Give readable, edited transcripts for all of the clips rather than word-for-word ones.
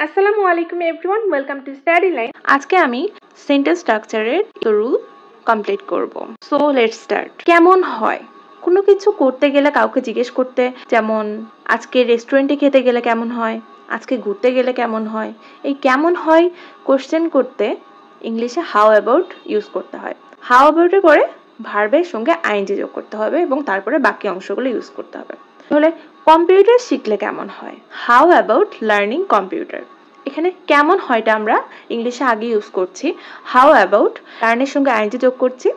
আসসালামু আলাইকুম everyone, welcome to study line. আজকে আমি সেন্টেন্স স্ট্রাকচারের রুল কমপ্লিট করব। So let's start. কেমন হয়? কোনো কিছু করতে গেলে কাউকে জিজ্ঞেস করতে, যেমন আজকে রেস্টুরেন্টে খেতে গেলে কেমন হয়, আজকে ঘুরতে গেলে কেমন হয়। এই কেমন হয় কোশ্চেন করতে ইংলিশে হাউ অ্যাবাউট ইউজ করতে হয়। হাউ অ্যাবাউটে করে ভার্বের সঙ্গে আইএনজি যোগ করতে হবে এবং তারপরে বাকি অংশগুলো ইউজ করতে হবে। তাহলে কম্পিউটার শিখলে কেমন হয়? How about learning computer. এখানে কেমন হয়টা আমরা ইংলিশে আগে ইউজ করছি, হাউ অ্যাবাউট লার্নের সঙ্গে আইএনজি যোগ করছি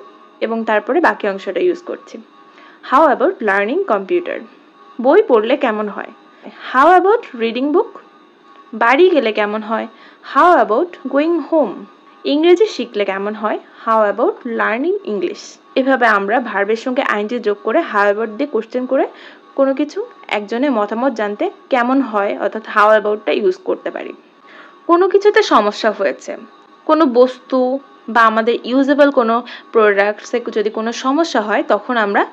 এবং তারপরে বাকি অংশটা ইউজ করছি। How about learning computer. বই পড়লে কেমন হয়? How about reading book. বাড়ি গেলে কেমন হয়? How about going home. ইংরেজি শিখলে কেমন হয়? How about learning English. এভাবে আমরা ভার্বের সঙ্গে আইএনজি যোগ করে হাউ অ্যাবাউট দিয়ে কোশ্চেন করে কোনো কিছু একজনের মতামত জানতে কেমন হয় অর্থাৎ হাউ অ্যাবাউটটা ইউজ করতে পারি। কোনো কিছুতে সমস্যা হয়েছে, কোনো বস্তু বা আমাদের ইউজেবল কোনো প্রোডাক্টসে যদি কোনো সমস্যা হয়, তখন আমরা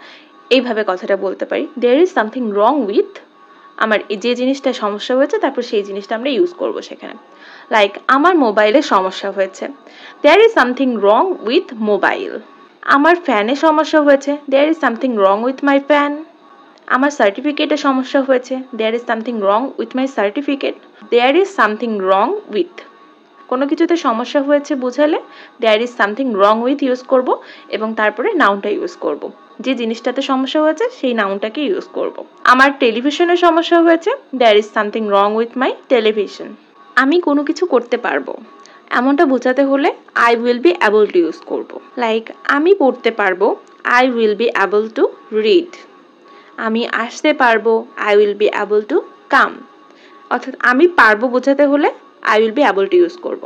এইভাবে কথাটা বলতে পারি, there is something wrong with. আমার যে জিনিসটা সমস্যা হয়েছে তারপর সেই জিনিসটা আমরা ইউজ করব সেখানে। লাইক আমার মোবাইলে সমস্যা হয়েছে, there is something wrong with mobile. আমার ফ্যানে সমস্যা হয়েছে, there is something wrong with my fan. আমার সার্টিফিকেটে সমস্যা হয়েছে, there is something wrong with my certificate. There is something wrong with. কোনো কিছুতে সমস্যা হয়েছে বোঝালে there is something wrong with use করব এবং তারপরে নাউনটা ইউজ করব। যে জিনিসটাতে সমস্যা হয়েছে সেই নাউনটাকে ইউজ করব। আমার টেলিভিশনে সমস্যা হয়েছে, there is something wrong with my television. আমি কোনো কিছু করতে পারবো, এমনটা বোঝাতে হলে I will be able to use করব। লাইক আমি পড়তে পারবো, I will be able to read. আমি আসতে পারবো, I will be able to come. অর্থাৎ আমি পারবো বোঝাতে হলে I will be able to use করব।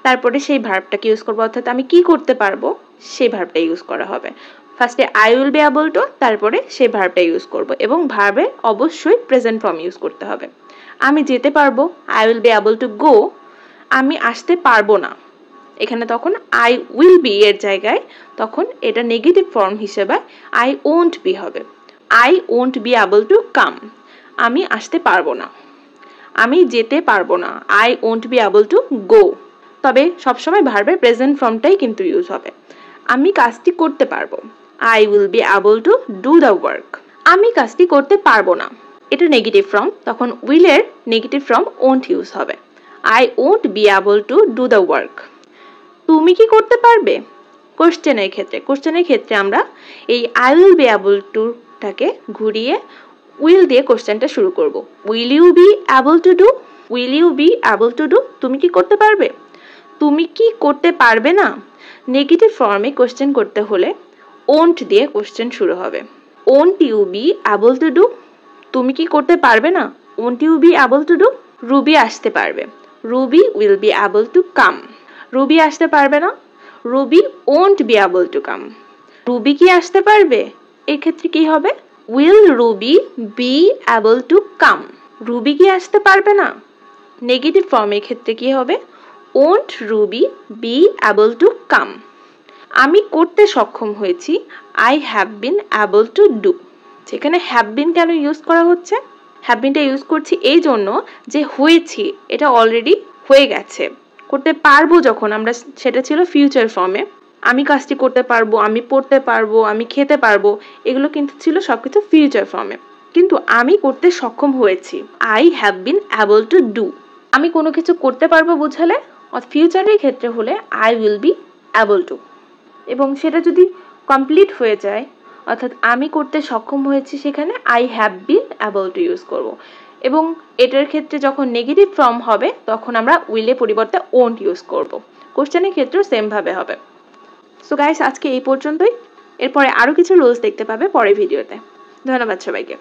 তারপরে সেই ভার্বটাকে ইউজ করবো, অর্থাৎ আমি কি করতে পারবো সেই ভার্বটা ইউজ করা হবে। ফার্স্টে I will be able two, তারপরে সেই ভার্বটা ইউজ করব এবং ভার্বে অবশ্যই প্রেজেন্ট ফর্ম ইউজ করতে হবে। আমি যেতে পারবো, I will be able to গো। আমি আসতে পারবো না, এখানে তখন আই উইল বি এর জায়গায় তখন এটা নেগেটিভ ফর্ম হিসেবে আই ওন্ট বি হবে। I won't be able to come. আমি আসতে পারবো না, আমি যেতে পারবো না, I won't be able to go. তবে সবসময় ভার্বের প্রেজেন্ট ফর্মটাই কিন্তু ইউজ হবে। আমি কাজটি করতে পারবো, I will be able to do the work. আমি কাজটি করতে পারবো না, এটা নেগেটিভ ফর্ম, তখন উইলের নেগেটিভ ফর্ম ওন্ট ইউজ হবে। I won't be able to do the work. তুমি কি করতে পারবে? কোশ্চেনের ক্ষেত্রে আমরা এই I will be able to টাকে ঘুরিয়ে উইল দিয়ে কোশ্চেনটা শুরু করব। Will you be able to do? Will you be able to do? তুমি কি করতে পারবে? তুমি কি করতে পারবে না? নেগেটিভ ফর্মে কোশ্চেন করতে হলে ওন্ট দিয়ে কোশ্চেন শুরু হবে। Won't you be able to do? তুমি কি করতে পারবে না? Won't you be able to do? Ruby আসতে পারবে, Ruby will be able to come. Ruby আসতে পারবে না, Ruby won't be able to come. Ruby কি আসতে পারবে? এই ক্ষেত্রে কি হবে? Will Ruby be able to come. Ruby কি আসতে পারবে না? নেগেটিভ ফর্মের ক্ষেত্রে কি হবে? Won't Ruby be able to come. আমি করতে সক্ষম হয়েছি, I have been able to do. যেখানে হ্যাভ বিন কেন ইউজ করা হচ্ছে? হ্যাভ বিনটা ইউজ করছি এই জন্য যে হয়েছি, এটা অলরেডি হয়ে গেছে। করতে পারবো যখন আমরা, সেটা ছিল ফিউচার ফর্মে। আমি কাজটি করতে পারবো, আমি পড়তে পারবো, আমি খেতে পারবো, এগুলো কিন্তু ছিল সবকিছু ফিউচার ফর্মে। কিন্তু আমি করতে সক্ষম হয়েছি, I have been able to do. আমি কোনো কিছু করতে পারবো বোঝালে ফিউচারের ক্ষেত্রে হলে I will be able two, এবং সেটা যদি কমপ্লিট হয়ে যায় অর্থাৎ আমি করতে সক্ষম হয়েছি, সেখানে I have been able to use করব। এবং এটার ক্ষেত্রে যখন নেগেটিভ ফর্ম হবে তখন আমরা উইলের পরিবর্তে ওন্ট ইউজ করব। কোশ্চেনের ক্ষেত্রেও সেমভাবে হবে। সো গাইস, আজকে এই পর্যন্তই। এরপরে আরও কিছু রুলস দেখতে পাবে পরের ভিডিওতে। ধন্যবাদ সবাইকে।